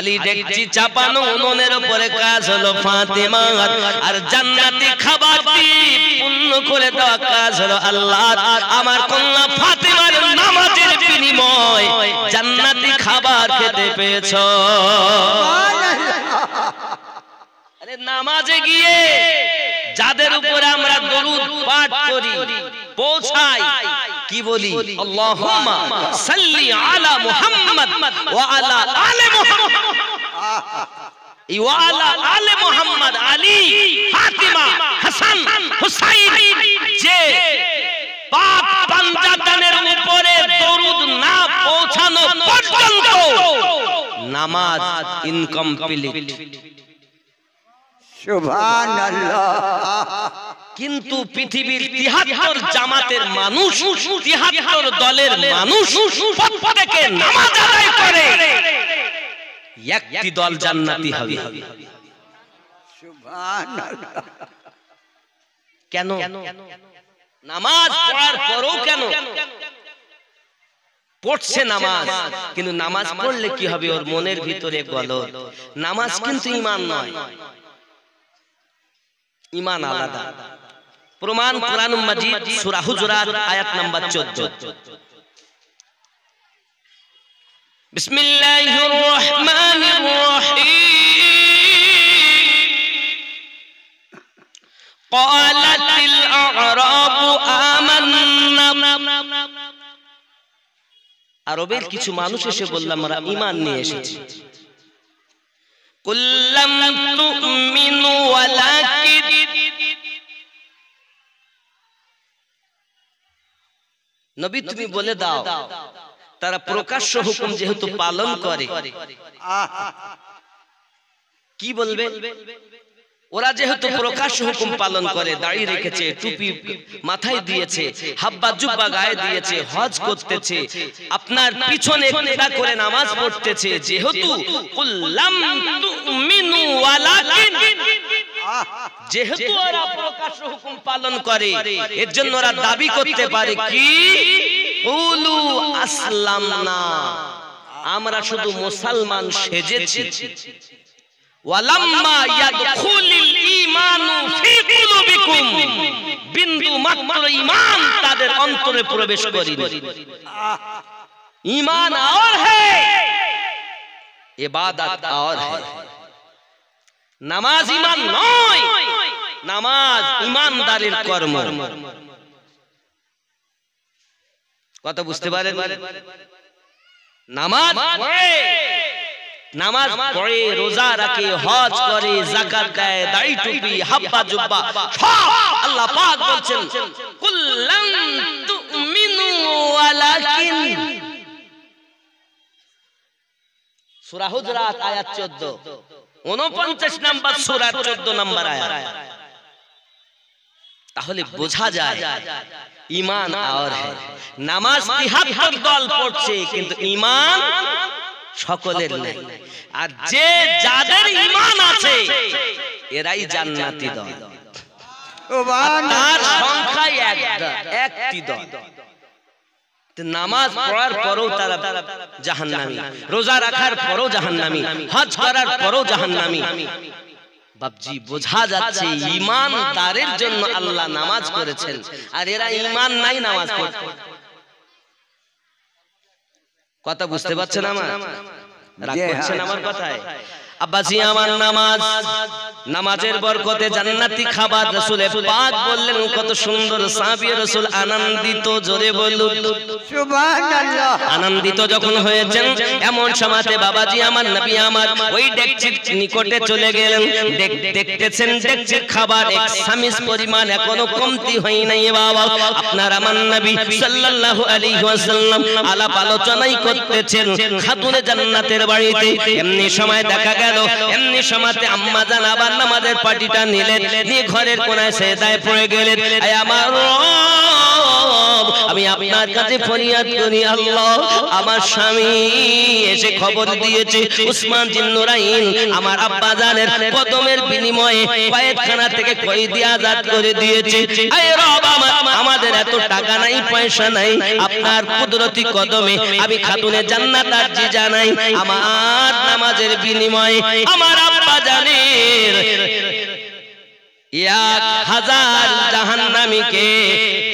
খালি ডেকচি চাপানো উনুনের উপরে কাজ হলো ফাতেমা, আর জান্নাতি খাবার দিয়ে পূর্ণ করে দেওয়া কাজ হলো আল্লাহ। আমার কন্যা ফাতেমার নামাজের বিনিময় জান্নাতি খাবার খেতে পেয়েছো। আরে নামাজে গিয়ে যাদের উপরে আমরা দরুদ পাঠ করি, পৌঁছাই, কি বলি? আল্লাহুম্মা সাল্লি আলা মুহাম্মদ ওয়া আলা আলি মুহাম্মদ, ওয়া আলা আলি মুহাম্মদ, আলী, ফাতিমা, হাসান, হুসাইন। যে পাক পাঞ্জাতনের উপরে দরুদ না পৌঁছানো পর্যন্ত নামাজ ইনকমপ্লিট। সুবহানাল্লাহ। কিন্তু পৃথিবীর ৭৩ জামাতের মানুষ, ৭৩ দলের মানুষ প্রত্যেকে নামাজ আদায় করে, একটি দল জান্নাতি হবে। সুবহানাল্লাহ। কেন? নামাজ পড়ার পরেও কেন পড়ছে নামাজ? কিন্তু নামাজ পড়লে কি হবে? ওর মনের ভিতরে গলদ। নামাজ কিন্তু ঈমান নয়, ঈমান আলাদা। প্রমাণ কোরআনুল মাজিদ সূরা হুজুরাত আয়াত নাম্বার 14। বিসমিল্লাহির রহমানির রহিম। ক্বালাতিল আ'রাবু আমান্না। আরবের কিছু মানুষ এসে বলল আমরা ঈমান নিয়ে এসেছি। কুল্লাম তুমিনু ওয়ালাকিন, নবী তুমি বলে দাও, তারা প্রকাশ্য হুকুম যেহেতু পালন করে, কি বলবে? ওরা যেহেতু প্রকাশ্য হুকুম পালন করে, দাড়ি রেখেছে, টুপি মাথায় দিয়েছে, হাব্বা জুব্বা গায়ে দিয়েছে, হজ করতেছে, আপনার পিছনে একটা করে নামাজ পড়তেছে, যেহেতু কুল্লাম তুমিনু ওয়ালাকিন, যেহেতু ওরা প্রকাশ্য হুকুম পালন করে, এর জন্য ওরা দাবি করতে পারে কি? কুলু আসলামনা, আমরা শুধু মুসলমান সেজেছি। ওয়ালাম্মা ইয়াদখুলিল ঈমানু ফি কুলুবিকুম, বিন্দু মাত্র ঈমান তাদের অন্তরে প্রবেশ করেনি। ঈমান और है, ইবাদত और है। নামাজ ঈমান নয়, নামাজ ঈমানদারের কর্ম। কথা বুঝতে পারেন? নামাজ পড়ে, নামাজ পড়ে, রোজা রাখে, হজ করে, যাকাত দেয়, দাড়ি টুপি, হাব্বা জুব্বা সব আল্লাহ পাক বলছেন কুল্লাম তুমিনু ওয়ালাকিন। সূরা হুজুরাত আয়াত 14, 49 নাম্বার সূরা 14 নাম্বার আয়াত। তাহলে বোঝা যায় ঈমান और है। নামাজ ৭৩ দল পড়ছে, কিন্তু ঈমান সকলের নাই। আর যে যাদের ঈমান আছে এরাই জান্নাতি দল। তার সংখ্যা একটি দল। নামাজ পড়ার পরেও তারা জাহান্নামী, রোজা রাখার পরেও জাহান্নামী, হজ করার পরেও জাহান্নামী। বাপজি বোঝা যাচ্ছে ঈমানদারের জন্য আল্লাহ নামাজ করেছেন, আর এরা ঈমান নাই, নামাজ পড়ছে। কথা বুঝতে পারছেন? আমার রাগ করছেন আমার কথায়? আব্বাজি আমার নামাজ, নামাজের বরকতে জান্নাতি খাবার রাসূল পাক বললেন, কত সুন্দর সাহাবী রাসূল আনন্দিত, জোরে বলুন সুবহানাল্লাহ। আনন্দিত যখন হয়েছেন, এমন সময়তে বাবাজি আমার, নবী আমার ওই ডেকচির নিকটে চলে গেলেন। দেখতেছেন ডেকচির খাবার এক চামচ পরিমাণ এখনো কমতি হয় নাই। বাবা আপনার আমার নবী সাল্লাল্লাহু আলাইহি ওয়াসাল্লাম আলাপ আলোচনাই করতেছেন খাতুনে জান্নাতের বাড়িতে। এমনি সময় দেখা গেল, এমনি সময়তে আম্মা জান আবার নামাজের পাটিটা নিলেন, নিয়ে ঘরের কোনায় সেজদায় পড়ে গেলেন। আয় আমার রব, আমি আপনার কাছে ফরিয়াদ করি আল্লাহ আমার স্বামী এসে খবর দিয়েছে উসমান জিন নুরাইন আমার আব্বা জানের কদমের বিনিময়ে কয়েদখানা থেকে কয়েদি আজাদ করে দিয়েছে আয় রব আমাদের এত টাকা নাই পয়সা নাই আপনার কুদরতি কদমে আমি খাতুনে জান্নাত আরজি জানাই আমার নামাজের বিনিময়ে আমার আব্বা জানের 1000 জাহান্নামীকে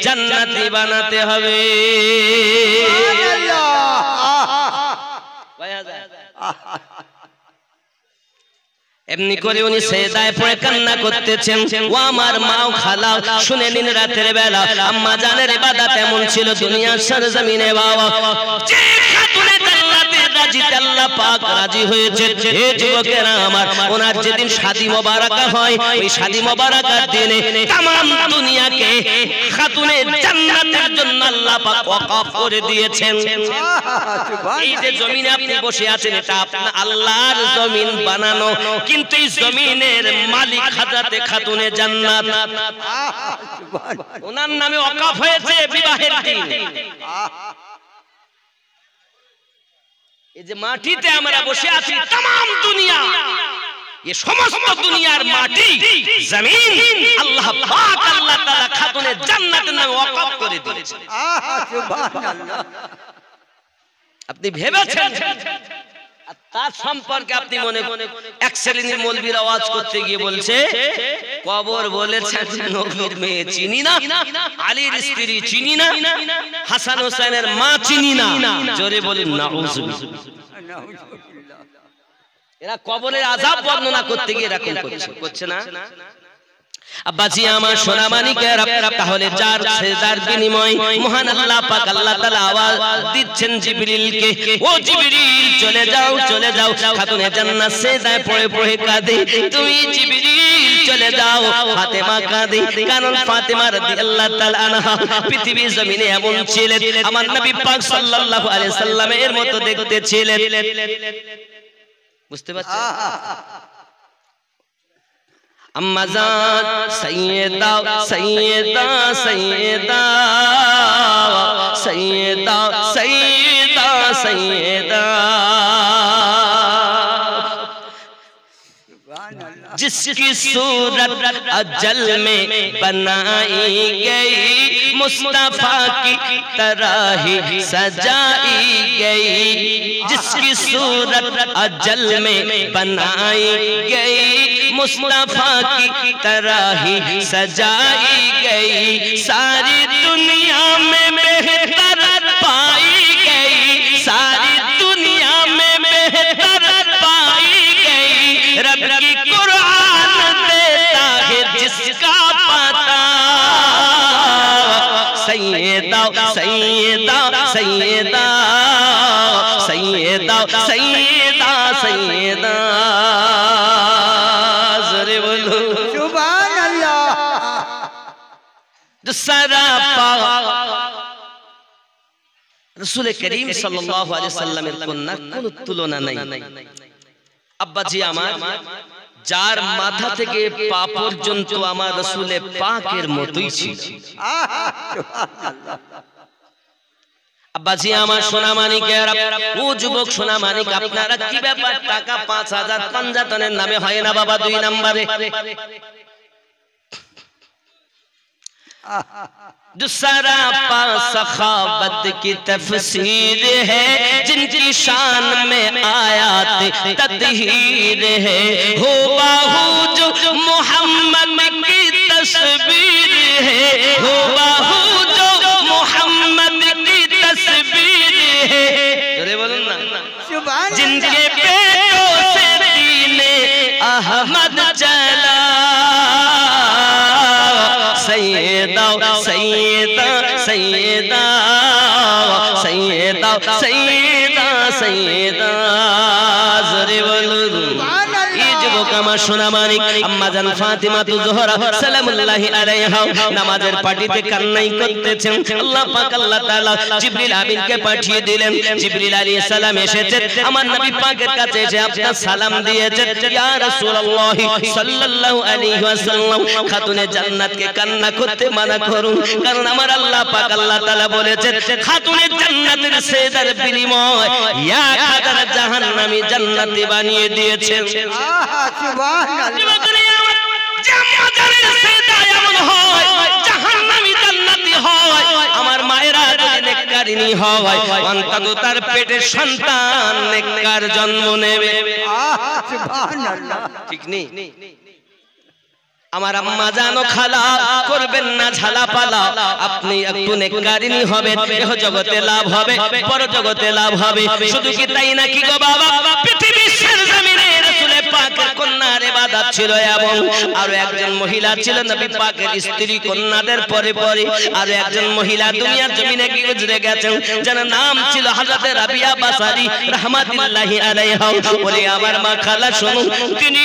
জান্নাতি বানাতে হবে এমনি করে উনি সেজদায় পড়ে কান্না করতেছেন ও আমার মাও খালাও শুনে নিন রাতের বেলা আম্মা জানের ইবাদত এমন ছিল দুনিয়ার সরজমিনে বাবা যে খাতুনে জান্নাতের রাজিতে আল্লাহ পাক রাজি হয়েছে হে যুবকেরা আমার ওনার যেদিন শাদী মোবারকা হয় ওই শাদী মোবারকার দিনে तमाम দুনিয়াকে খাতুনে জান্নাতের জন্য আল্লাহ পাক ওয়াকফ করে দিয়েছেন এই যে জমিনে আপনি বসে আছেন এটা আপনার আল্লাহর জমিন বানানো কিন্তু এই জমিনের মালিক হযরতে খাতুনে জান্নাত ওনার নামে ওয়াকফ হয়েছে বিবাহের দিন এই যে মাটিতে আমরা বসে আছি तमाम দুনিয়া ये समस्त दुनियार माटी जमीन अल्लाह पाक अल्लाह ताला खातुने जन्नत में वक़फ করে দিয়েছে সুবহানাল্লাহ আপনি ভেবেছেন তার সম্পর্কে আপনি মনে এক শ্রেণীর মৌলবীর আওয়াজ করতে গিয়ে বলছে কবর বলেছেন নবীর মেয়ে চিনি না আলীর স্ত্রী চিনি না হাসান হোসেনের মা চিনি না জোরে বলেন নাউযুবিল্লাহ এরা কবরের আযাব বর্ণনা করতে গিয়ে এরকম করছে না আব্বাজি আমার সোনা মানিকেরা তাহলে যার সেজদার বিনিময় মহান আল্লাহ পাক আল্লাহ তাআলা আওয়াজ দিচ্ছেন জিবরিলকে ও জিবরিল চলে যাও খাতুনে জান্নাত সেজদায় পড়ে পড়ে কাঁদে তুমি জিবরিল চলে যাও ফাতেমা কাঁদে কারণ ফাতেমা রাদিয়াল্লাহু তাআলা আনহা পৃথিবীর জমিনে এমন ছিলেন আমার নবী পাক সাল্লাল্লাহু আলাইহি সাল্লামের মতো দেখতে ছিলেন বুঝতে পারছেন अम्मा जान सैयदा सैयदा सैयदा सैयदा सैयदा सैयदा जिसकी सूरत अजल में बनाई गई मुस्तफा की तरह ही सजाई गई जिसकी सूरत अजल में बनाई गई मुस्तफा की तरह ही सजाई गई सारी दुनिया में बेहतर पाई गई सारी दुनिया में बेहतर पाई गई रब की कुरान देता है जिसका पता सैयदा सैयदा सैयदा सैयदा सैयदा सैयदा जरे बोलो सुभान अल्लाह जो सरापा रसूल करीम सल्लल्लाहु अलैहि वसल्लमेर कन्या कोन तुलना নাই আব্বাজি আমার যার মাথা থেকে পা পর্যন্ত আমার রাসূলে পাকের মতোই ছিল আব্বাজি আমার সোনা মানিকেরা ও যুবক সোনা মানিক আপনারা কি ব্যাপার টাকা 5000 পাঞ্জাতনের নামে হয় না বাবা 2 নম্বরে जो सरापा सखावत की तफसीर है जिनकी शान में आयात तत्हीर है हो बाहू जो मोहम्मद की तस्वीर है हो बाहू जो मोहम्मद की तस्वीर है जरे बोलूं ना जिनके पेटों से दीने अहमद चला सैयदा सैयदा सैयदा सैयदा सैयदा सैयदा जरे बोलो ये যুবক আমার সোনা মানিক আম্মা জান ফাতিমা তু জোহরা সালামুল্লাহি আলাইহা নামাজের পাটিতে কান্নাই করতেছেন। আল্লাহ পাক আল্লাহ তাআলা জিবরিল আমিনকে পাঠিয়ে দিলেন। জিবরিল আলাইহিস সালাম এসেছেন আমার নবী পাকের কাছে এসে আপনার সালাম দিয়েছেন, ইয়া রাসূলুল্লাহ সাল্লাল্লাহু আলাইহি ওয়াসাল্লাম খাতুনে জান্নাতকে কান্না করতে মানা করুন, কারণ আমার আল্লাহ পাক আল্লাহ তাআলা বলেছেন খাতুনে জান্নাতের সেজদার বিনিময় 1000 জাহান্নামী জান্নাতি বানিয়ে দিয়েছেন। আহা সুবহানাল্লাহ। জান্নাতের সেজদা এমন হয় জাহান্নামী জান্নাতি হয়। আমার মায়েরা যদি নেককারিনী হয় অন্তত তার পেটের সন্তান নেককার জন্ম নেবে। আহা সুবহানাল্লাহ। ঠিক নেই? আমার আম্মা জানো খালা করবেন না ঝালা পালা, আপনি একটু নেককারিনী হবেন, এহ জগতে লাভ হবে, পর জগতে লাভ হবে। শুধু কি তাই নাকি গো বাবা, পৃথিবীর জমিনে রাসূল পাকের কন্যার ইবাদত ছিল এবং আরো একজন মহিলা ছিল নবী পাকের স্ত্রী কন্যাদের পরে পরে আরো একজন মহিলা দুনিয়ার জমিনে কি গুজরে গেছেন, যার নাম ছিল হযরত রাবিয়া বাসারি রাহমাতুল্লাহি আলাইহা। বলে আমার মা খালা শুনুন, তিনি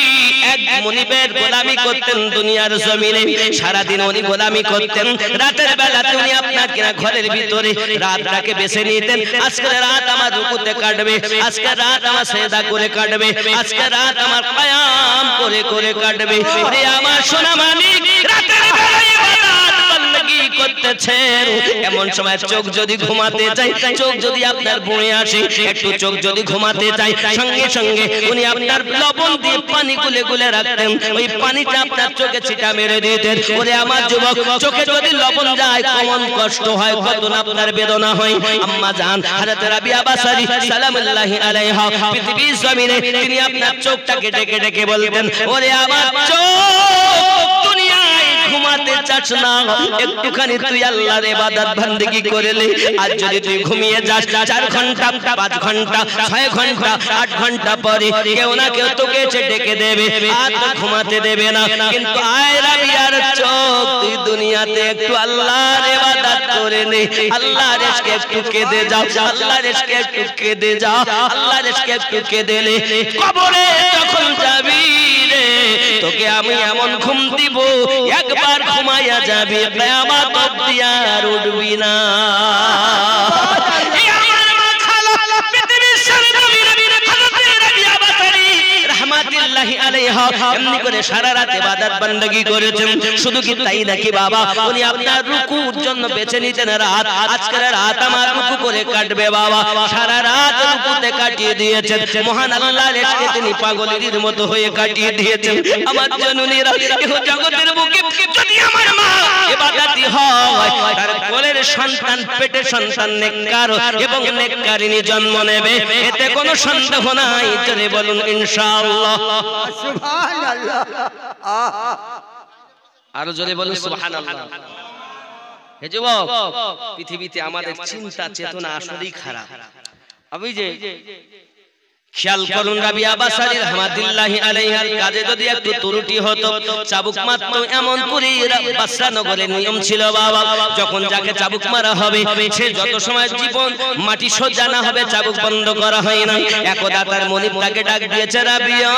এক মনিবের গোলামি করতেন দুনিয়ার জমিনে, সারা দিন উনি গোলামি করতেন, রাতের বেলা উনি আপনার কিনা ঘরের ভিতরে রাতটাকে বেছে নিতেন। আজকে রাত আমার রুকুতে কাটবে, আজকে রাত আমার সেজদা করে কাটবে, আজকে রাত আমার কিয়াম করে করে কাটবে। ওরে আমার সোনা মানিক রাতের বেলা ইবাদত বন্দী করতেছেন, এমন সময় চোখ যদি ঘুমাতে চাই, চোখ যদি আপনার বয়ে আসে, একটু চোখ যদি ঘুমাতে চাই, সঙ্গে সঙ্গে উনি আপনার লবণ দিয়ে পানি গুলে গুলে রাখতেন, ওই পানিটা আপনার চোখে ছিটা মেরে দিতেন। ওরে আমার যুবক, চোখে যদি লবণ যায় কেমন কষ্ট হয়, কত না আপনার বেদনা হয়। আম্মা জান হযরত রাবিয়া বাসারি সালামুল্লাহি আলাইহা পৃথিবীর জমিনে তিনি আপনার চোখটাকে ডেকে ডেকে বলতেন, ওরে আমার চোখ দুনিয়ায় ঘুমাতে চাস না, একটুখানি তুই আল্লাহর ইবাদত বندگی করলে, আর যদি তুই ঘুমিয়ে যাস 4 ঘন্টা 5 ঘন্টা 6 ঘন্টা 8 ঘন্টা পরে কেউ না কেউ তোকে এসে ডেকে দেবে, আর তো ঘুমাতে দেবে না। কিন্তু আয় রাবিয়ার চোখ, তুই দুনিয়াতে একটু আল্লাহর ইবাদত করে নে, আল্লাহর ইশকে একটু কেঁদে যাও, আল্লাহর ইশকে একটু কেঁদে যাও, আল্লাহর ইশকে একটু কেঁদেলে কবরে যখন যাবি রে তোকে আমি এমন ঘুম দিব, একবার ঘুমায়া যাবি কিয়ামত অবধি আর উঠবি না। এই আমার মা খালা পৃথিবীর সরজমিনে হযরত রাবিয়া বাসারি রাহমাতুল্লাহি আলাইহা এমনি করে সারা রাত ইবাদত বندگی করেছেন। শুধু কি তাই নাকি বাবা, উনি আপনার রুকুর জন্য বেছে নিতেন রাত, আজকের রাত আমার রুকু করে কাটবে বাবা, সারা রাত রুকুতে কাটিয়ে দিয়েছেন। মহান আল্লাহর ইশকে তিনি পাগলের মতো হয়ে কাটিয়ে দিয়েছেন। আমার জননীরা, এই জগতের বুকে যদি আমার মা ইবাদতি হয়, তার কোলের সন্তান পেটে সন্তান নেককার এবং নেককারিনী জন্ম নেবে, এতে কোনো সন্দেহ নাই। জোরে বলুন ইনশাআল্লাহ। সুবহানাল্লাহ। আহা আরো জোরে বলুন সুবহানাল্লাহ। হে যুবক, পৃথিবীতে আমাদের চিন্তা চেতনা আসলেই খারাপ। আমি যে খেয়াল করুন, রাবিয়া বাসারি রাহমাতুল্লাহি আলাইহার কাজে যদি একটু ত্রুটি হতো, চাবুক মারত এমন করে বাসরা নগরের নিয়ম ছিল বাবা, যখন যাকে চাবুক মারা হবে সে যত সময় জীবন মাটি সোজা না হবে চাবুক বন্ধ করা হয় না। একদা তার মনিব তাকে ডাক দিয়েছে, রাবিয়া,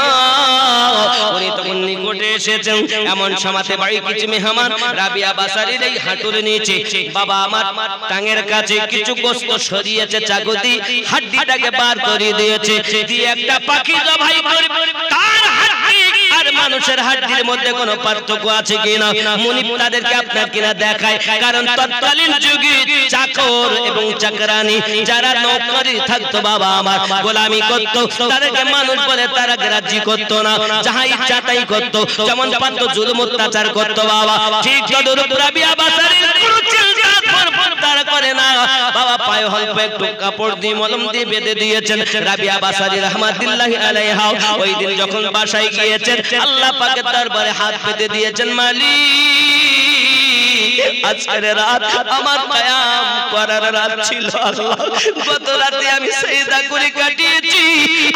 উনি তখন নিকটে এসেছেন। এমন সমাতে বাড়ি কিছু মেহমান রাবিয়া বাসারির এই হাঁটুর নিচে বাবা আমার টাঙের কাছে কিছু গোশত সরিয়েছে, চাকুতি হাড্ডিটাকে বার করে দিয়েছে, দিয়ে একটা পাখি জবাই করে তার হাড্ডি আর মানুষের হাড্ডির মধ্যে কোনো পার্থক্য আছে কিনা মুনিব তাদেরকে আপনার কিনা দেখায়। কারণ তৎকালীন যুগে চাকর এবং চাকরানি যারা নৌকরি থাকতো বাবা আমার গোলামি করতো, তাদেরকে মানুষ বলে তারা গ্রাহ্য করতো না, যাহা ইচ্ছা তাই করতো, যেমন পারতো জুলুম অত্যাচার করতো বাবা। ঠিক তদরূপ রাবিয়া বাসারির কোনো চিন্তা তারা করে না বাবা, পায়ে অল্প একটু কাপড় দিয়ে মলম দিয়ে বেঁধে দিয়েছেন। রাবিয়া বাসারি রাহমাতুল্লাহি আলাইহা ওই দিন যখন বাসায় গিয়েছেন, আল্লাহ পাকের দরবারে হাত পেতে দিয়েছেন, মালিক আজকের রাত আমার কিয়াম করার রাত ছিল, আল্লাহ গত রাতে আমি সিজদা করে কাটিয়েছি,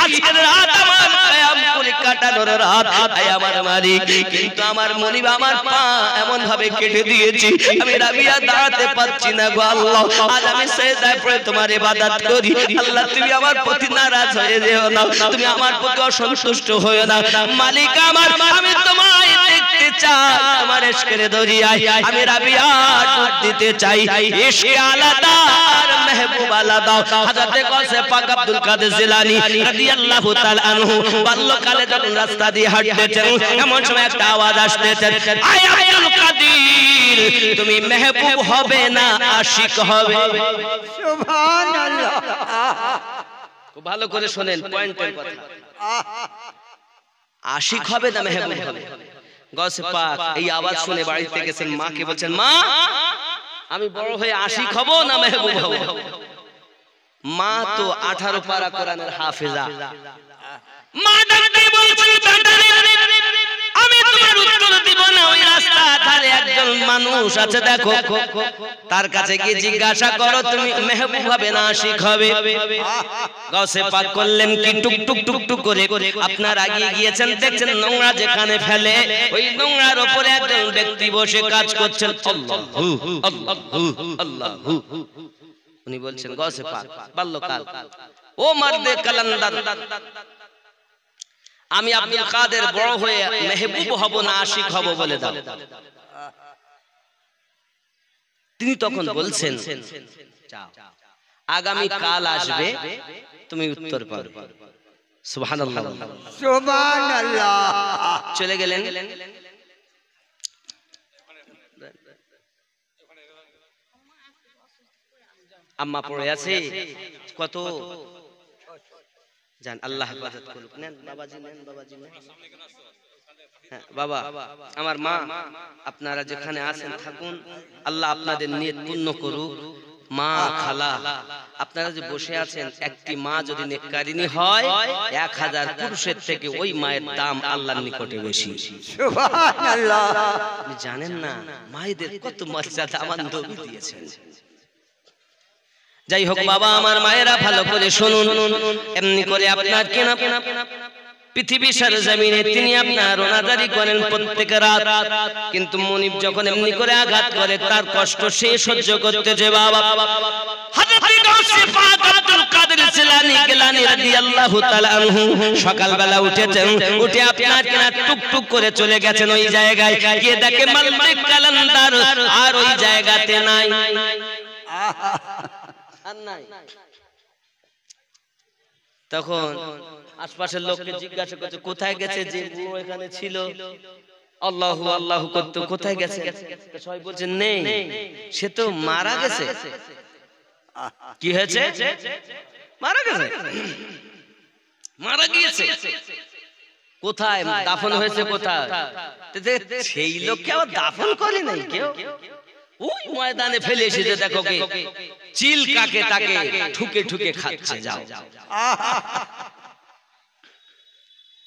আজকের রাত আমার কিয়াম করে কাটানোর রাত, আয় আমার মালিক, কিন্তু আমার মনিব আমার পা এমন ভাবে কেটে দিয়েছি আমি রাবিয়া দাঁড়াতে পারছি না গো আল্লাহ। আজ আমি সিজদায় পড়ে তোমার ইবাদত করি। আল্লাহ তুমি আমার প্রতি নারাজ হয়ে যেও না, তুমি আমার প্রতি অসন্তুষ্ট হয়ো না। মালিক আমার, আমি তোমায় দেখতে চাই, আমার ইশকের দরিয়ায় আমি রাবিয়া ডুব দিতে চাই। ইশকে আলাদা আর মেহবুব আলাদা। হযরত গাউসে পাক আব্দুল কাদের জিলানী রাদিয়াল্লাহু তাআলা আনহু বাল্যকালে যখন রাস্তা দিয়ে হাঁটতেছেন, এমন সময় একটা আওয়াজ আসতেছে, আয় আব্দুল কাদের, তুমি মেহবুব হবে না আশিক হবে। সুবহানাল্লাহ। খুব ভালো করে শুনেন পয়েন্টের কথা। আশিক হবে না মেহবুব হবে। গাউসে পাক এই আওয়াজ শুনে বাড়িতে গেছেন, মাকে বলছেন, মা আমি বড় হয়ে আশিক হব না মেহবুব হব? মা তো 18 পারা কোরআনের হাফেজা। মা ডাকতে বলছেন, আমি তোমার উত্তর দিব না। ওই রাস্তা ধারে একজন মানুষ আছে, দেখো, তার কাছে গিয়ে জিজ্ঞাসা করো তুমি মেহবুব হবে না আশিক হবে। গাউসে পাক করলেন কি, টুক টুক টুক টুক করে আপনার আগিয়ে গিয়েছেন, দেখছেন নোংরা যেখানে ফেলে ওই নোংরার উপরে একজন ব্যক্তি বসে কাজ করছেন। আল্লাহু আল্লাহু আল্লাহু। উনি বলছেন, গাউসে পাক বাল্যকাল, ও মার্দে কালান্দার, আমি আব্দুল কাদের বড় হয়ে মেহবুব হব না আশিক হব বলে দাও। তিনি তখন বলছেন, যাও, আগামী কাল আসবে, তুমি উত্তর পাবে। সুবহানাল্লাহ সুবহানাল্লাহ। চলে গেলেন। আম্মা পড়ে আছে, কত জান, আল্লাহ হেফাজত করুক। নেন বাবাজি, নেন বাবাজি, নেন। হ্যাঁ বাবা, আমার মা, আপনারা যেখানে আছেন থাকুন, আল্লাহ আপনাদের নিয়ত পূর্ণ করুক। মা, খালা, আপনারা যে বসে আছেন, একটি মা যদি নেককারিনী হয় 1000 পুরুষের থেকে ওই মায়ের দাম আল্লাহর নিকটে বেশি। সুবহানাল্লাহ। আপনি জানেন না মায়েদের কত মর্যাদা আমার নবী দিয়েছেন। যাই হোক বাবা, আমার মায়েরা ভালো করে শুনুন, এমনি করে আপনার কেনা পৃথিবী সরজমিনে তিনি আপনার রোনাদারি করেন প্রত্যেক রাত, কিন্তু মনিব যখন এমনি করে আঘাত করে তার কষ্ট সে সহ্য করতেছে। বাবা হযরত গাউসে পাক আব্দুল কাদের জিলানী রাদিয়াল্লাহু তাআলা আনহু সকালবেলা উঠেছেন, উঠে আপনার কেনা টুক টুক করে চলে গেছেন ওই জায়গায়, গিয়ে দেখে মালিক কালান্দার আর ওই জায়গাতে নাই। তখন আশপাশের লোককে জিজ্ঞাসা করছে, কোথায় গেছে যে বুড়ো এখানে ছিল, আল্লাহু আল্লাহু করতে, কোথায় গেছে? সবাই বলছে নেই, সে তো মারা গেছে। কি হয়েছে? মারা গেছে, মারা গিয়েছে। কোথায় দাফন হয়েছে? কোথায়? সেই লোককে আবার দাফন করে নাই কেউ, ওই ময়দানে ফেলে এসেছে। দেখো কে চিল কাকে তাকে ঠুকে ঠুকে খাচ্ছে। যাও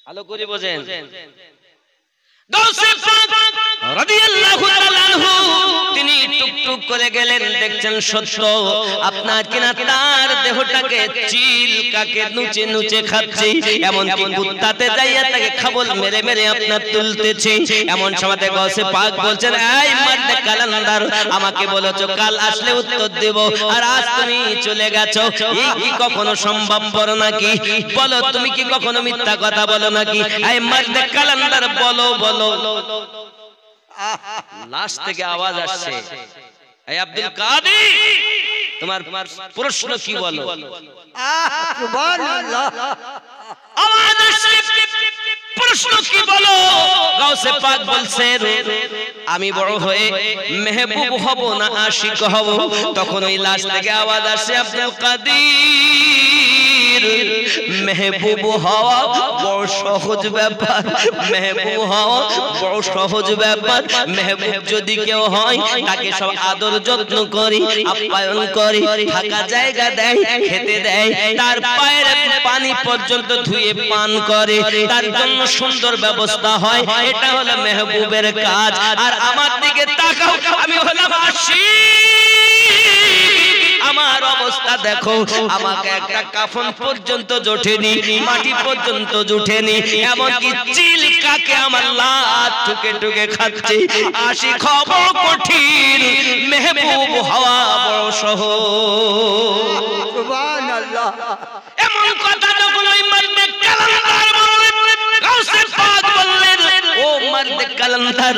ভালো করে বোঝেন। গাউসে পাক রাদিয়াল্লাহু তাআলা আনহু তিনি টুক টুক করে গেলেন, দেখছেন সত্য আপনার কিনা তার দেহটাকে চিল কাকে নুচে নুচে খাচ্ছে, এমন কি কুত্তাতে যাইয়া তাকে খাবল মেরে মেরে আপনার তুলতেছে। এমন সময় গাউসে পাক বলছেন, এই মারদে কালান্দার, আমাকে বলেছো কাল আসলে উত্তর দেব, আর আজ তুমি চলে গেছো, এই কি কখনো সম্ভবপর নাকি? বলো, তুমি কি কখনো মিথ্যা কথা বলো নাকি? এই মারদে কালান্দার, বলো বলো। লাশ থেকে আওয়াজ আসছে, এই আব্দুল কাদের, তোমার প্রশ্ন কি বলো? সুবহানাল্লাহ। আওয়াজ আসছে, প্রশ্ন কি বলো? গাউসে পাক বলছেন, আমি বড় হয়ে মেহবুব হব না আশিক হব? তখন ওই লাশ থেকে আওয়াজ আসছে, আব্দুল কাদের, মেহবুব হওয়া বড় সহজ ব্যাপার, মেহবুব হওয়া বড় সহজ ব্যাপার। মেহবুব যদি কেউ হয় তাকে সব আদর যত্ন করি, আপ্যায়ন করি, থাকা জায়গা দেয়, খেতে দেয়, তার পায়ের পানি পর্যন্ত ধুয়ে পান করে, তার জন্য সুন্দর ব্যবস্থা হয়। এটা হলো মেহবুবের কাজ। আর আমার দিকে তাকাও, আমি হলাম আশিক, আমার অবস্থা দেখো, আমাকে একটা কাফন পর্যন্ত জোটেনি, মাটি পর্যন্ত জুটেনি, এমনকি চিলকাকে আমার লাত টুকে টুকে খাচ্ছে। আশিক হব কঠিন, মেহবুব হওয়া বড় সহজ। সুবহানাল্লাহ। এমন কথা যখন ওই মর্দে কালান্দার বললেন, গাউসে পাক বললেন, ও মর্দে কালান্দার,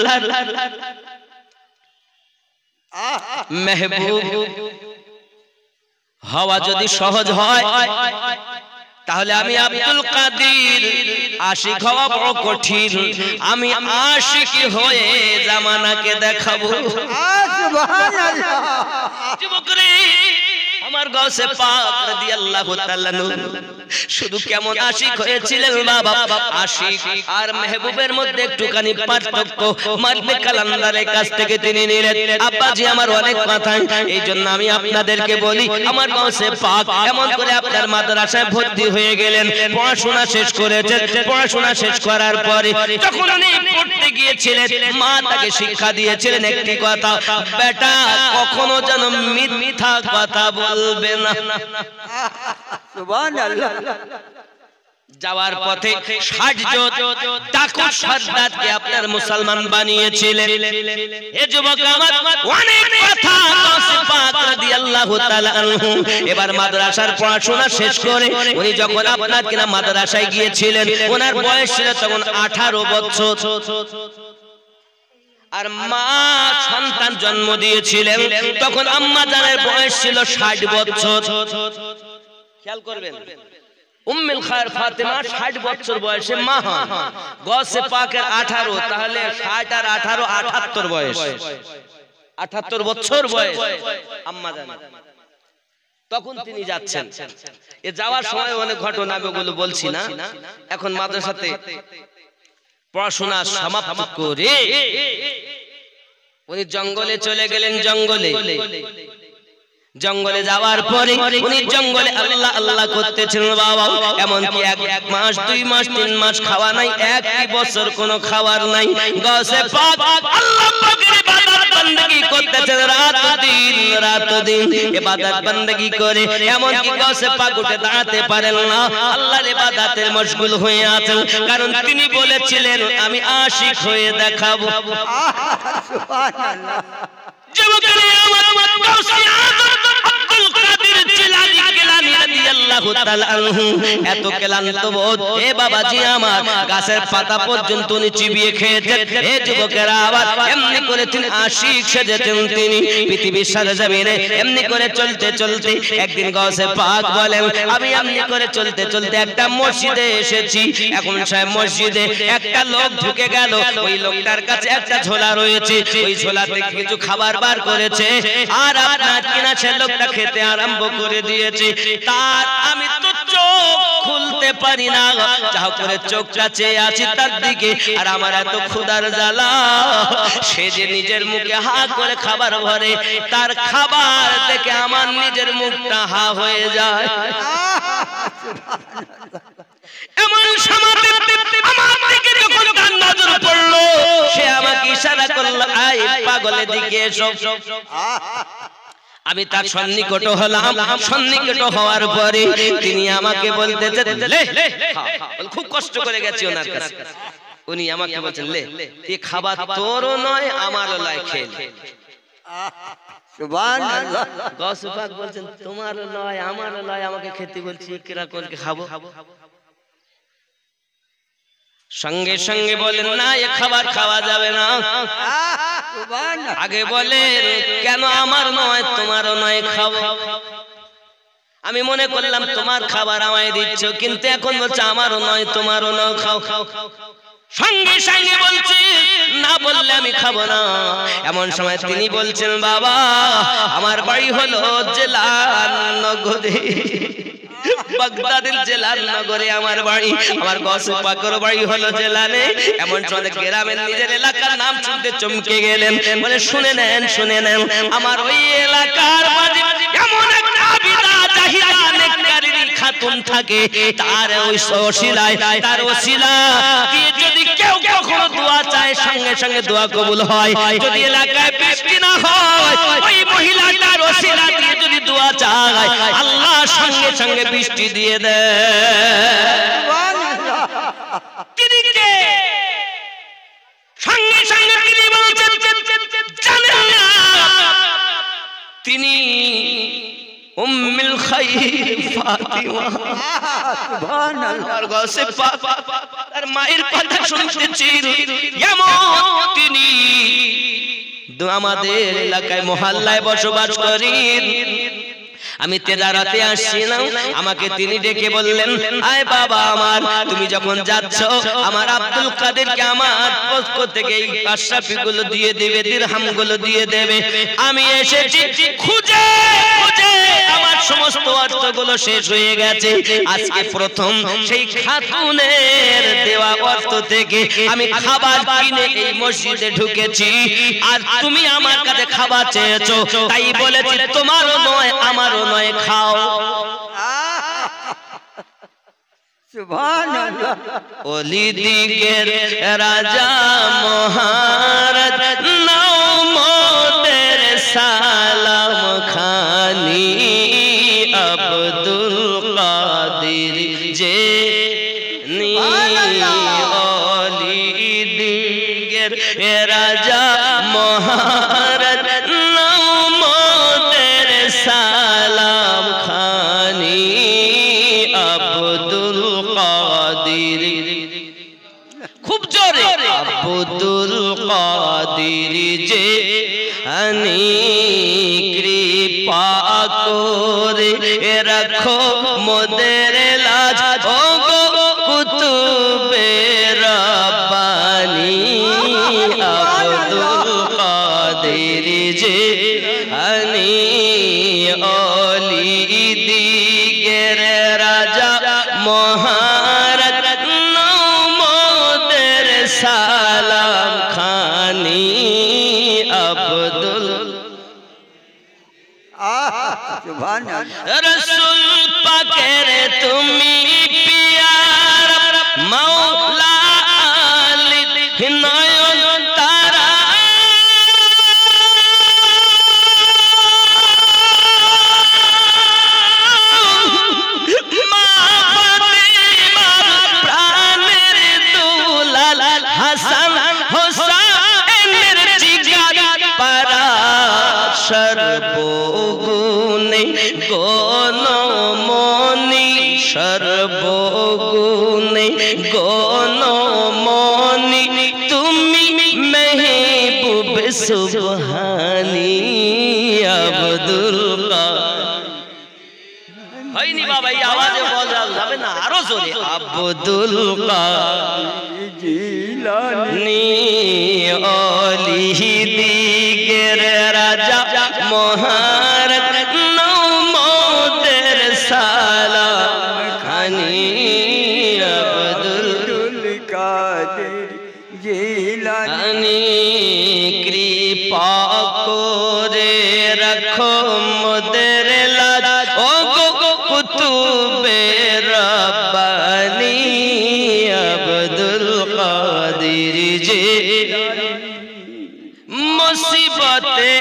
মেহবুব হওয়া যদি সহজ হয়, তাহলে আমি আব্দুল কাদের আশিক হওয়া বড় কঠিন। আমি আশিকি হয়ে জামানাকে দেখাবো। সুবহানাল্লাহ। যুবকরে, আমার গাউসে পাক রাদিয়াল্লাহু তাআলা শুধু কেমন আশিক হয়েছিলেন বাবা, আশিক আর মেহবুবের মধ্যে একটুখানি পার্থক্য মর্দে কালান্দারের কাছ থেকে তিনি নিলেন। আব্বাজি আমার অনেক কথা, এই জন্য আমি আপনাদেরকে বলি, আমার গাউসে পাক এমন করে আপনার মাদ্রাসায় ভর্তি হয়ে গেলেন, পড়াশোনা শেষ করেছেন। পড়াশোনা শেষ করার পরে যখন উনি পড়তে গিয়েছিলেন, মা তাকে শিক্ষা দিয়েছিলেন একটি কথা, বেটা কখনো যেন মিথ্যা কথা বলবে না। সুবহানাল্লাহ। যাওয়ার পথে 60 জন ডাকু সর্দারকে আপনার মুসলমান বানিয়েছিলেন। এ যুবক আমার অনেক কথা গাউসে পাক রাদিয়াল্লাহু তাআলা আনহু এবার মাদ্রাসার পড়াশোনা শেষ করে উনি যখন আপনার কিনা মাদ্রাসায় গিয়েছিলেন, ওনার বয়স ছিল তখন 18 বছর। আর মা সন্তান জন্ম দিয়েছিলেন, তখন আম্মা জানের বয়স ছিল 60 বছর। খেয়াল করবেন, উম্মুল খায়র ফাতেমা 60 বছর বয়সে মা হন, গাউসে পাকের 18, তাহলে 60 আর 18 78 বয়স, 78 বছর বয়স আম্মা জান। তখন তিনি যাচ্ছেন, এ যাওয়ার সময় অনেক ঘটনা গুলো বলছি না, এখন মাদ্রাসাতে পড়াশোনা সমাপ্ত করে উনি জঙ্গলে চলে গেলেন। জঙ্গলে যাওয়ার পরে উনি জঙ্গলে আল্লাহ আল্লাহ করতেছেন বাবা, এমনকি 1 মাস 2 মাস 3 মাস খাওয়া নাই, 1 বছর কোনো খাবার নাই। গাউসে পাক আল্লাহ পাকের ইবাদত বندگی করতেছেন রাত দিন ইবাদত বندگی করে, এমনকি গাউসে পাক উঠে দাঁড়াতে পারেন না, আল্লাহর ইবাদতের মশগুল হয়ে আছেন, কারণ তিনি বলেছিলেন আমি আশিক হয়ে দেখাবো। সুবহানাল্লাহ। যুবকেরা আমার গাউসে আযম আব্দুল কাদের জিলানী রাদিয়াল্লাহু তাআলা আনহু এত ক্লান্ত বোধ, এ বাবাজি আমার গাছের পাতা পর্যন্ত উনি চিবিয়ে খেয়েছেন। এ যুবকেরা আবার এমনি করে তিনি আশিক সেজেছেন, তিনি পৃথিবীর সরজমিনে এমনি করে চলতে চলতে একদিন গাউসে পাক বলেন, আমি এমনি করে চলতে চলতে একটা মসজিদে এসেছি। এখন সেই মসজিদে একটা লোক ঢুকে গেল, ওই লোকটার কাছে একটা ঝোলা রয়েছে, ওই ঝোলাতে কিছু খাবার বার করেছে, আর আপনার কিনা সে লোকটা খেতে আরম্ভ করে দিয়েছে। তার আমি তো চোখ খুলতে পারি না, যা করে চোখটা চেয়ে আছি তার দিকে, আর আমার এত ক্ষুধার জ্বালা, সে যে নিজের মুখে হা করে খাবার ভরে, তার খাবার দেখে আমার নিজের মুখটা হা হয়ে যায়। এমন সময় আমার দিকে যখন তার নজর পড়লো, সে আমাকে ইশারা করলো, আয় পাগলের দিকে এসো। আমি তার সন্নিকট হলাম, সন্নিকট হওয়ার পরে তিনি আমাকে বলতেছেন, খুব কষ্ট করে গেছি ওনার কাছে, উনি আমাকে বলছেন, লে এই খাবার তোরও নয় আমারও নয়, খেয়ে সুবহানাল্লাহ। গাউসে পাক বলছেন, তোমারও নয় আমারও নয়, আমাকে খেতে বলছি, কিরা করে খাবো? সঙ্গে সঙ্গে বলেন, না এ খাবার খাওয়া যাবে না। আগে বলেন, কেন আমার নয় তোমারও নয়, খাবো। আমি মনে করলাম তোমার খাবার আমায় দিচ্ছ, কিন্তু এখন বলছে আমারও নয় তোমারও নয়, খাও খাও। সঙ্গে সঙ্গে বলছে, না বললে আমি খাবো না। এমন সময় তিনি বলছেন, বাবা আমার বাড়ি হলো জেলার নগরে, বাগদাদের জেলার নগরে আমার বাড়ি, আমার গাউসে পাকের বাড়ি হলো জেলানে। এমন সময় গ্রামের নিজের এলাকার নাম শুনতে চমকে গেলেন, বলে শুনে নেন আমার ওই এলাকার মাঝে এমন একটা আবিদা জাহিদা নেককারী খাতুন থাকে, তার ওই ওসিলায়, তার ওসিলা দিয়ে যদি কেউ কখনো দোয়া চায় সঙ্গে সঙ্গে দোয়া কবুল হয়। যদি এলাকায় বৃষ্টি না হয়, ওই মহিলাটার ওসিলা দিয়ে যদি দোয়া চায় আল্লাহ সঙ্গে সঙ্গে বৃষ্টি দিয়ে দেয়। তিনি কে? সঙ্গে সঙ্গে তিনি বলছেন জানেন না তিনি উম্মুল খায়র ফাতিমা। সুবহানাল্লাহ। গাছে পাক তার মায়ের কথা শুনতেছি এমন তিনি আমাদের এলাকায় মহল্লায় বসবাস করেন। আমি তেজারাতে আসছিলাম, আমাকে তিনি ডেকে বললেন আয় বাবা আমার, তুমি যখন যাচ্ছ আমার আব্দুল কাদেরকে আমার পক্ষ থেকে এই আশরাফিগুলো দিয়ে দেবে, দিরহামগুলো দিয়ে দেবে। আমি এসেছি খুঁজে খুঁজে আমার সমস্ত অর্থগুলো শেষ হয়ে গেছে। আজকে প্রথম সেই খাতুনের দেওয়া অর্থ থেকে আমি খাবার কিনে এই মসজিদে ঢুকেছি, আর তুমি আমার কাছে খাবার চেয়েছো, তাই বলেছি তোমারও নয় আমারও নয়, খাও। সুবহানাল্লাহ। ওলি দিগের রাজা মহারাজ নাও মোদের সালাম খানি আব্দুল কাদের যে নি ওলি দিগের রাজা মহারাজ নাও মোদের সালাম খানি আব্দুল কাদের। খুব জোরে আব্দুল কাদের যে আনি কৃপা করে রাখো মোদের লাজ, ও গো কুতুবে রব্বানি আব্দুল কাদের যে আনি ওলি দিগের রাজা মহারাজ নাও মোদের সালাম খানি আব্দুল। সুবহানাল্লাহ। রসুল পাকের তুমি পিয়ার মাওলা আলী নয়ন তারা, মা ফাতিমা প্রাণের দুলাল হাসান হোসেনের জিগার পারা সর্বগুণে গণমনি, সর্বগুণে গণমনি তুমি মেহবুব সুবহানি আব্দুল কাদের। হয়নি বাবা, এই আওয়াজে বলা যাবে না, আরো জোরে আব্দুল কাদের জিলানী ওলি দিগের রাজা মহারাজ নাও মোদের সালাম খানি আব্দুল কাদের জিলানী কৃপা করে রাখো মোদের লাজ, ও গো কুতুবে রব্বানি আব্দুল কাদের যে মুসিবতে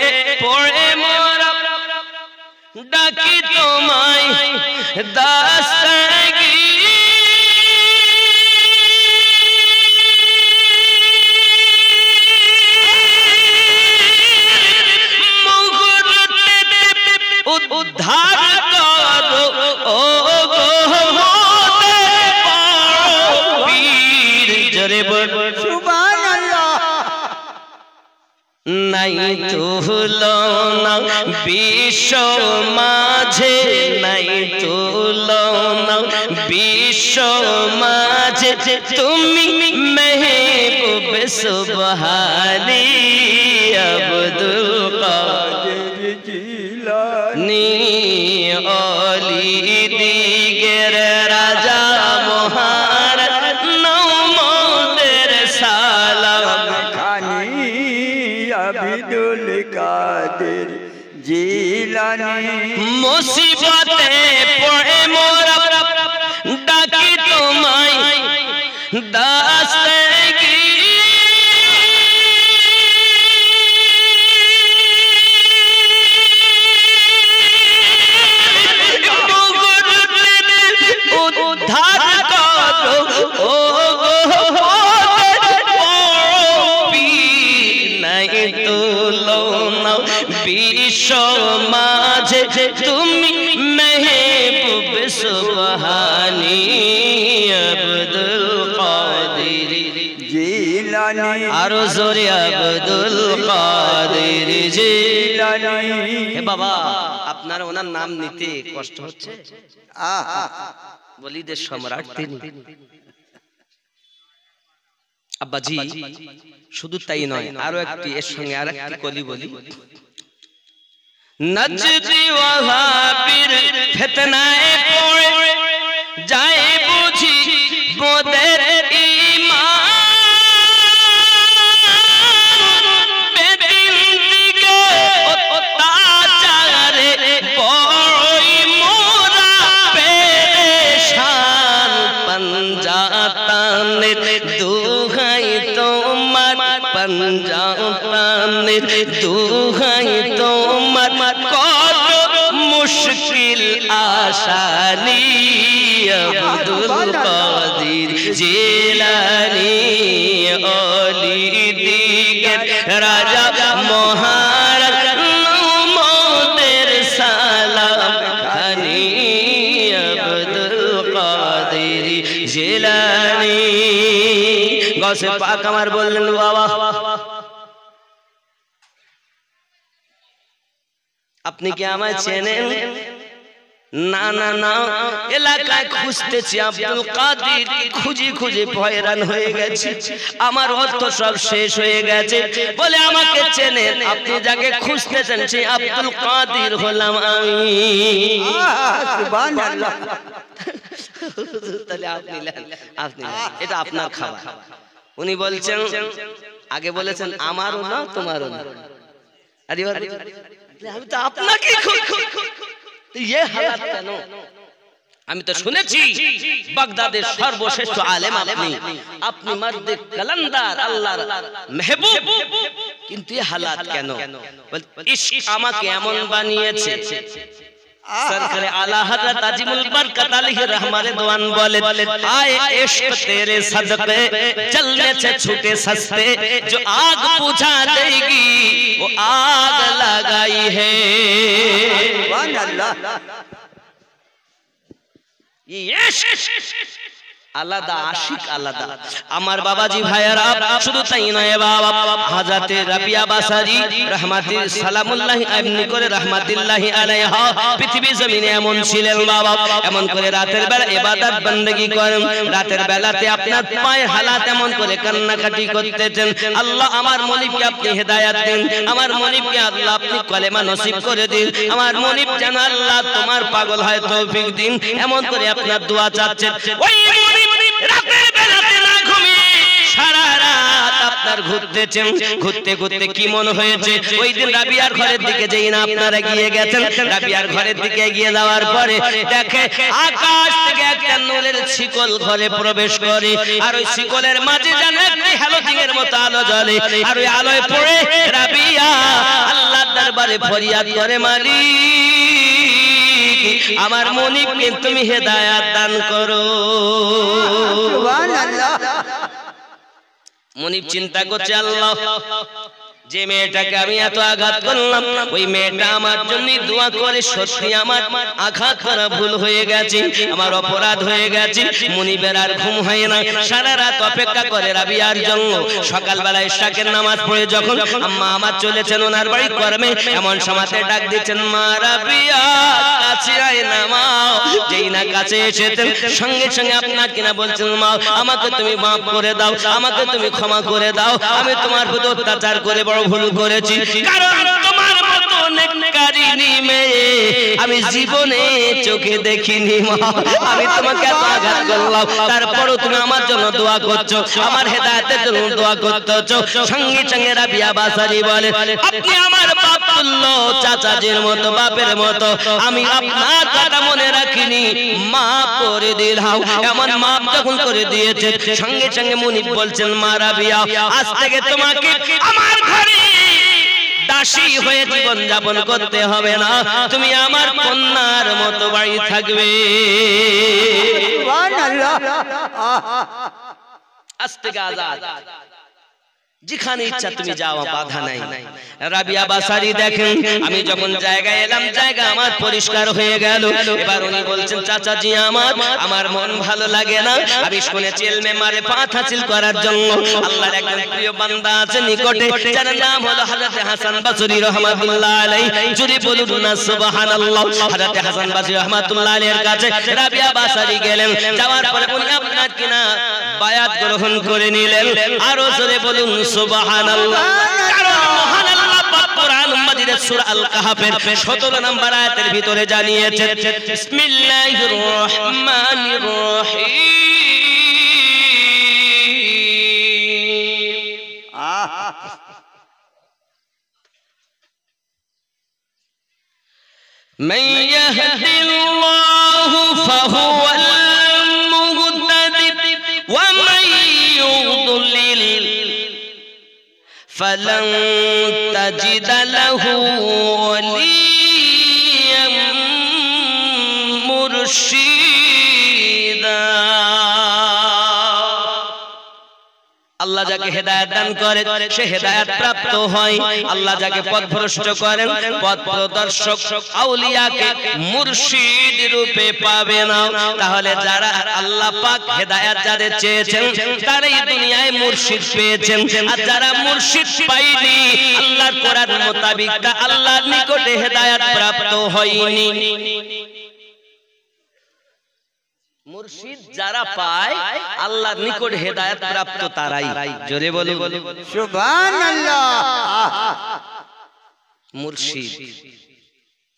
পড়ে মোরা ডাকি তোমায় দাস্তাগি, উদ্ধার করো ও গো মোদের পীর। জোরে বল সুবহানাল্লাহ। নাই তুলনা বিশ্ব মাঝে, নাই তুলনা বিশ্ব মাঝে তুমি মেহবুব সুবহানি আব্দুল কাদের জিলানী ওলি দিগের রাজা মহারাজ নাও মোদের সালাম খানি আব্দুল কাদের জিলানী। মুসিবতে পড়ে মোরা ডাকি তোমায় দাস্তাগি, জিলানি আরো জোরে আব্দুল কাদের জিলানি। হে বাবা, আপনার ওনার নাম নিতে কষ্ট হচ্ছে? বলিদের সম্রাট তিনি। আব্বাজি শুধু তাই নয়, আরো একটি এর সঙ্গে আরেকটি কলি বলি। নজদি ওয়াহাবির ফিতনায় পড়ে যায় বুঝি মোদের ঈমান, বেদিন দিকে অত্যাচারে বড়ই মোরা পেরেশান। পাঞ্জাতানের দুহাই তোমার, পাঞ্জাতানের দুহাই তোমার, কত মুশকিল আসানি। আব্দুল কাদের জিলানি অলি দিগের রাজা মহারাজ মোদের সালাম খানি। আব্দুল কাদের জিলানি। গৌসে পাক আমার বললেন বাবা আপনি কি আমায় চেনেন? না না না, এলাকায় খুঁজতেছি আব্দুল কাদের, খুঁজে খুঁজে হয়রান হয়ে গেছি, আমার অর্থ সব শেষ হয়ে গেছে। বলে আমাকে চেনেন? আপনি যাকে খুঁজতেছেন সেই আব্দুল কাদের হলাম আমি। সুবহানাল্লাহ। তাহলে আপনি আপনি এটা আপনার খাবার। উনি বলছেন, আগে বলেছেন আমারও না তোমারও না। আরে আমি তো আপনাকে ये हालत কেন? আমি তো শুনেছি বাগদাদের সর্বশ্রেষ্ঠ আলেম আপনি, আপনি মর্দে কালান্দার, আল্লাহর মেহবুব, কিন্তু এই হালাত কেন? ইশক আমাকে এমন বানিয়েছে। সরকারে আলা হযরত আজিমুল বরকত আলাইহি रहमत रिदवान बोले, आए इश्क तेरे सदके चलने से छूटे सस्ते, जो आग बुझा देगी वो आग लगाई है। সুবহানাল্লাহ। আলাদা আশিক আলাদা। আমার বাবাজি ভাইয়ারা, শুধু তাই নয় বাবা, হযরতে রাবিয়া বাসারি রাহমাতুল সালামুল্লাহি এমনি করে রাহমাতুল্লাহি আলাইহা পৃথিবী জমিনে এমন ছিলেন বাবা, এমন করে রাতের বেলা ইবাদত বندگی করেন, রাতের বেলাতে আপনার পায়ের হালাত এমন করে কান্নাকাটি করতেছেন। আল্লাহ আমার মনিবকে আপনি হেদায়েত দিন, আমার মনিবকে আল্লাহ আপনি কলেমা নসিব করে দিন, আমার মনিব যেন আল্লাহ তোমার পাগল হয় তৌফিক দিন, এমন করে আপনার দোয়া চাচ্ছেন। ওই মনিব রাতের বেলাতে না ঘুমিয়ে সারা রাত আপনার ঘুরতেছেন, ঘুরতে ঘুরতে কি মনে হয়েছে ওই দিন রাবিয়ার ঘরের দিকে যেই না আপনারা গিয়ে গেছেন, রাবিয়ার ঘরের দিকে গিয়ে যাওয়ার পরে দেখে আকাশ থেকে একটা নূরের শিকল ঘরে প্রবেশ করে, আর ওই শিকলের মাঝে যেন একটি হ্যালোজিনের মতো আলো জ্বলে, আর ওই আলোয় পড়ে রাবিয়া আল্লাহর দরবারে ফরিয়াদ করে, মালিক আমার মনিবকে তুমি হেদায়েত দান করো। সুবহানাল্লাহ। মনিব চিন্তা করছে, আল্লাহ যে মেয়েটাকে আমি এত আঘাত করলাম, ওই মেয়েটা আমার জন্য দোয়া করে, সত্যি আমার আঘাত করা ভুল হয়ে গেছে, আমার অপরাধ হয়ে গেছে। মনিবের আর ঘুম হয় না, সারা রাত অপেক্ষা করে রাবিয়ার জন্য। সকালবেলা ইশরাকের নামাজ পড়ে যখন আম্মা আমার চলেছেন ওনার বাড়ি কর্মে, এমন সময়তে ডাক দিচ্ছেন, মা রাবিয়া কাছে আয় না মা। যেই না কাছে এসেছেন সঙ্গে সঙ্গে আপনার কিনা বলছেন, মা আমাকে তুমি মাফ করে দাও, আমাকে তুমি ক্ষমা করে দাও, আমি তোমার প্রতি অত্যাচার করে বড় ভুল করেছি, কারণ তোমার মতো নেককারিনী মেয়ে আমি জীবনে চোখে দেখিনি মা। আমি তোমাকে এত আঘাত করলাম, তারপরও তুমি আমার জন্য দোয়া করছো, আমার হেদায়েতের জন্য দোয়া করতেছো। সঙ্গে সঙ্গে রাবিয়া বাসারি বলে, আপনি আমার বাপ তুল্য, চাচাজির মতো, বাপের মতো, আমি আপনার কথা মনে রাখিনি, মাফ করে দিলাম। এমন মাফ যখন করে দিয়েছে, সঙ্গে সঙ্গে মুনিব বলছেন, মা রাবিয়া আজ থেকে তোমাকে আমার ঘরে দাসী হয়ে জীবন যাপন করতে হবে না, তুমি আমার কন্যার মতো বাড়ি থাকবে। সুবহানাল্লাহ। আজ থেকে আজাদ। যেখানে ইচ্ছা তুমি যাও, বাধা নাই। রাবিয়া বাসারি দেখেন, আমি যখন জায়গায় এলাম, জায়গা আমার পরিষ্কার হয়ে গেল। এবার উনি বলছেন, চাচাজি আমার মন ভালো লাগে না। আমি শুনেছি ইলমে মারিফাত হাসিল করার জন্য আল্লাহর একজন প্রিয় বান্দা আছে নিকটে, যার নাম হলো হযরত হাসান বসরি রাহমাতুল্লাহ আলাইহি। জুরি বলুন না সুবহানাল্লাহ। হযরত হাসান বসরি রাহমাতুল্লাহ আলাইহির কাছে রাবিয়া বাসারি গেলেন। যাওয়ার পরে উনি আপনার কিনা বায়াত গ্রহণ করে নিলেন। আরো জোরে বলুন সুবহানাল্লাহ। কারণ মহান আল্লাহ পাক কোরআন মাজিদের সূরা আল কাহফের 17 নম্বর আয়াতের ভিতরে জানিয়েছেন, বিসমিল্লাহির রহমানির রহিম। من يهد الله فهو المهتد ومن يضلل فلن تجد له وليا مرشدا। আল্লাহ যাকে হেদায়েত দান করে সে হেদায়েত প্রাপ্ত হয়। আল্লাহ যাকে পথভ্রষ্ট করেন, পথ প্রদর্শক আউলিয়াকে মুর্শিদ রূপে পাবে না। তাহলে যারা আল্লাহ পাক হেদায়েত যাদের চেয়েছেন তারাই দুনিয়ায় মুর্শিদ পেয়েছেন, আর যারা মুর্শিদ পায়নি, আল্লাহর কোরআন মোতাবেক আল্লাহর নিকটে হেদায়েত প্রাপ্ত হয়নি। মুর্শিদ যারা পায় আল্লাহর নিকট হেদায়েত প্রাপ্ত তারাই। জোরে বলো সুবহানাল্লাহ। মুর্শিদ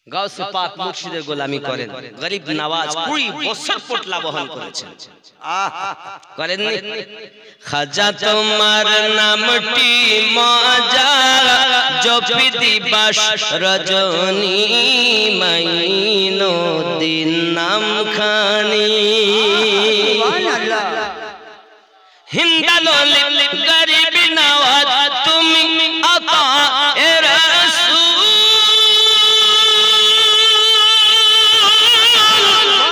গাউসে পাক মুর্শিদের গোলামি করেন। গরিব নওয়াজ 20 বছর পোটলা বহন করেছেন, করেননি? খাজা তোমার নামটি মজা জপি দিবাস রজনী, মাইনো দিন নাম খানি। সুবহানাল্লাহ। হিন্দালো গরিব নওয়াজ তুমি আতা এ রাসূল,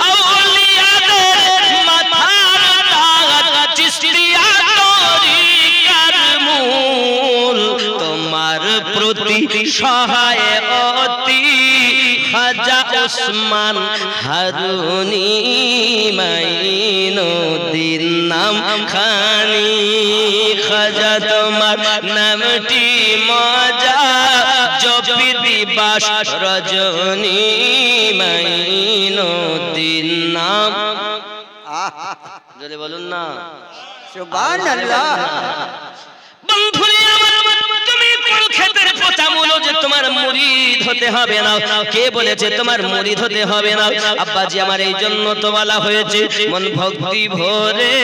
আউলিয়াদের মাথার তাজ চিশতিয়া তরিকার মূল। তোমার প্রতি সহায় অতি খাজা ওসমান হারুনি, মাইনুদ্দিন নাম খানি। খাজা তোমার নামটি মজা জপি দিবাস রজনী, মাইনুদ্দিন নাম। জোরে বলুন না সুবহানাল্লাহ। বন্ধুরে আমার, তুমি কোন ক্ষেত্রে পোতা বলো যে তোমার মুরিদ হতে হবে না? কে বলেছে তোমার মুরিদ হতে হবে না? আব্বাজি আমার এই জন্য তো বলা হয়েছে, মন ভক্তি ভরে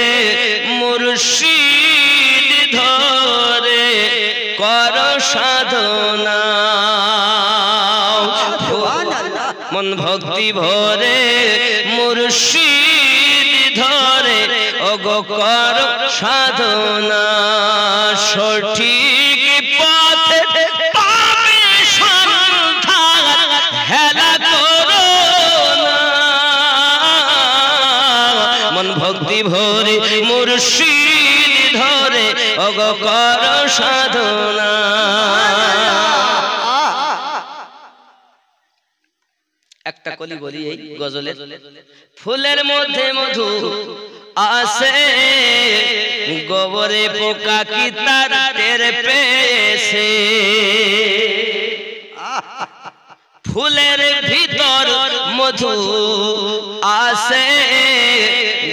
মুর্শিদ ধরে কর সাধনা। মন ভক্তি ভরে মুর্শিদ ধরে ওগো কর সাধনা। সঠিক পথে পাবে সন্ধান, হেলা করো না। মন ভক্তি ভরে মুর্শিদ ধরে ওগো কর সাধনা। একটা কলি বলি এই গজলে, ফুলের মধ্যে মধু আসে, গোবরে পোকা কি তার টের পেয়েছে। ফুলের ভিতর মধু আসে,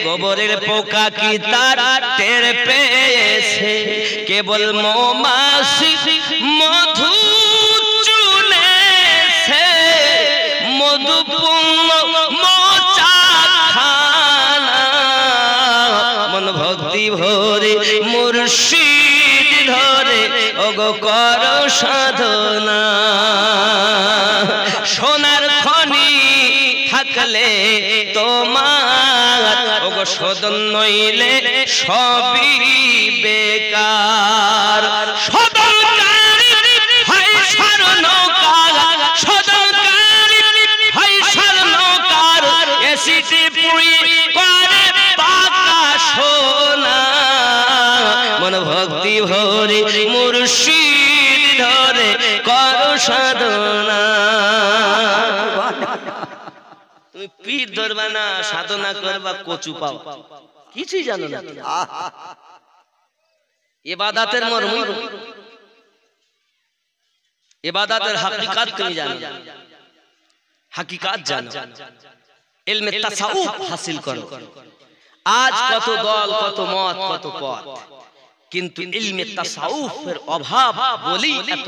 গোবরের পোকা কি তার টের পেয়েছে। কেবল মৌমাছি মধু চুলেছে, মধুপূর্ণ মোচা খানা। মন ভক্তি ভরে মুর্শিদ ধরে ওগো কর সাধনা। সোনার খনি থাকলে তোমার ওগো সদন নইলে সবই বেকার। সদনকারী হয় স্বর্ণকার, সদনকারী হয় স্বর্ণকার, এসিটি পুরি করে পাকা সোনা। মন ভক্তি ভরে মুর্শিদ ধরে করো সাধনা। তুমি পীর ধরবা না, সাধনা করবা কচু পাও, কিছুই জানো না। ইবাদতের মর্ম, ইবাদতের হাকিকাত তুমি জানো, হাকিকাত জানো, ইলমে তাসাউফ হাসিল করো। আজ কত দল, কত মত, কত পথ, কিন্তু ইলমে তাসাউফের অভাব বলি এত।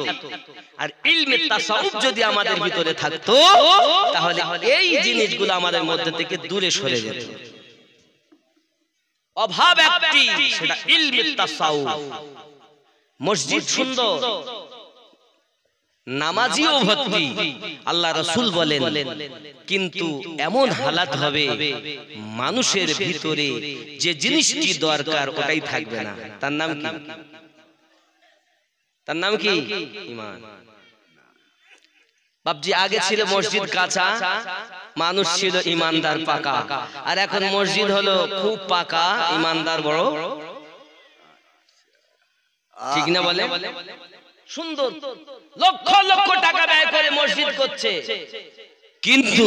আর ইলমে তাসাউফ যদি আমাদের ভিতরে থাকতো তাহলে এই জিনিসগুলো আমাদের মধ্যে থেকে দূরে সরে যেত। অভাব একটি, সেটা ইলমে তাসাউফ। মসজিদ সুন্দর, নামাজিও ভর্তি, আল্লাহ রাসূল বলেন, কিন্তু এমন হালাত হবে মানুষের ভিতরে যে জিনিসটি দরকার ওটাই থাকবে না। তার নাম কি? তার নাম কি? ঈমান। বাপজি, আগে ছিল মসজিদ কাঁচা, মানুষ ছিল ঈমানদার পাকা। আর এখন মসজিদ হলো খুব পাকা, ঈমানদার বড়। ঠিক না বলে? সুন্দর, লক্ষ লক্ষ টাকা ব্যয় করে মসজিদ করছে, কিন্তু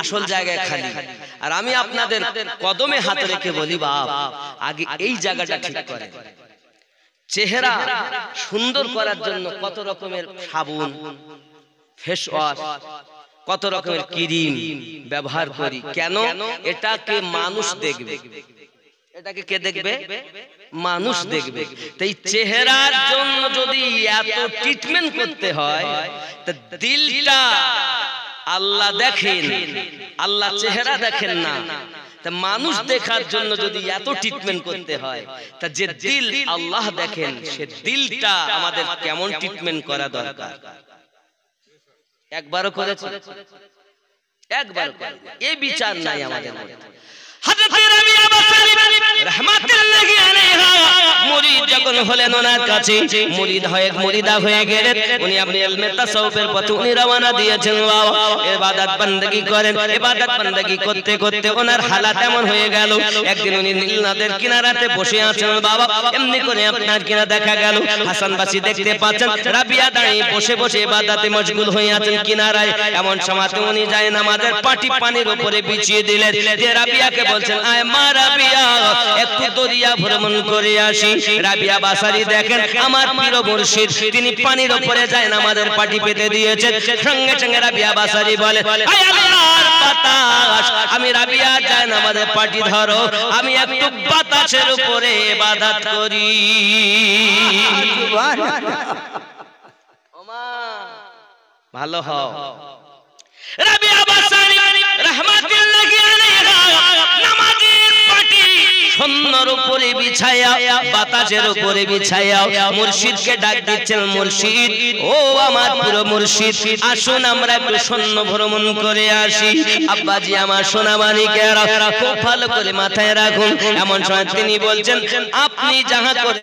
আসল জায়গায় খালি। আর আমি আপনাদের কদমে হাত রেখে বলি, বাপ আগে এই জায়গাটা ঠিক করে। চেহারা সুন্দর করার জন্য কত রকমের সাবুন, ফেস ওয়াশ, কত রকমের ক্রিম ব্যবহার করি। কেন? এটাকে মানুষ দেখবে। এটাকে কে দেখবে? মানুষ দেখবে। তাই চেহারার জন্য যদি এত ট্রিটমেন্ট করতে হয়, তা দিলটা আল্লাহ দেখেন, আল্লাহ চেহারা দেখেন না। তা মানুষ দেখার জন্য যদি এত ট্রিটমেন্ট করতে হয়, তা যে দিল আল্লাহ দেখেন, সে দিলটা আমাদের কেমন ট্রিটমেন্ট করা দরকার। একবারও করেছে? একবার এই বিচার নাই আমাদের মধ্যে। হযরত রাবিয়া বাসারি রাহমাতুল্লাহি আলাইহা মুরিদ যখন হলেন ওনার কাছে, মুরিদা হয়ে গেলেন। উনি আপনি ইলমে তাসাউফের পথে উনি রওনা দিয়েছেন। বাবা ইবাদত বندگی করেন, ইবাদত বندگی করতে করতে ওনার হালাত এমন হয়ে গেল, একদিন উনি নীল নদের কিনারাতে বসে আছেন। বাবা এমনি করে আপনার কিনা দেখা গেল হাসান বাসি দেখতে পাচ্ছেন রাবিয়া দাঁড়িয়ে বসে বসে ইবাদতে মশগুল হয়ে আছেন কিনারায়। এমন সময়তে উনি যায় নামাজের পাটি পানির উপরে বিছিয়ে দিলেন, যে রাবিয়াকে বলছেন, আয় মা রাবিয়া, একটু দরিয়া ভ্রমণ করে আসি। রাবিয়া বাসারি দেখেন আমার পীর মুর্শিদ তিনি পানির উপরে যায় নামাজের পাটি পেতে দিয়েছেন। সঙ্গে সঙ্গে রাবিয়া বাসারি বলে, আয় আল্লাহর বাতাস, আমি রাবিয়া যায় নামাজের পাটি ধরো, আমি একটু বাতাসের উপরে ইবাদত করি। ওমা ভালো হও। রাবিয়া বাসারি রাহমাতুল্লাহি আলাইহা নামাজের পাটি সুন্দর উপরে বিছায়া, বাতাসের উপরে বিছায়া মুর্শিদকে ডাক দিচ্ছেন, মুর্শিদ ও আমার পুরো মুর্শিদ, আসুন আমরা একটু সৈন্য ভ্রমণ করে আসি। আব্বাজি আমার সোনা মানিকেরা খুব ভালো করে মাথায় রাখুন। এমন সময় তিনি বলছেন, আপনি যাহা করে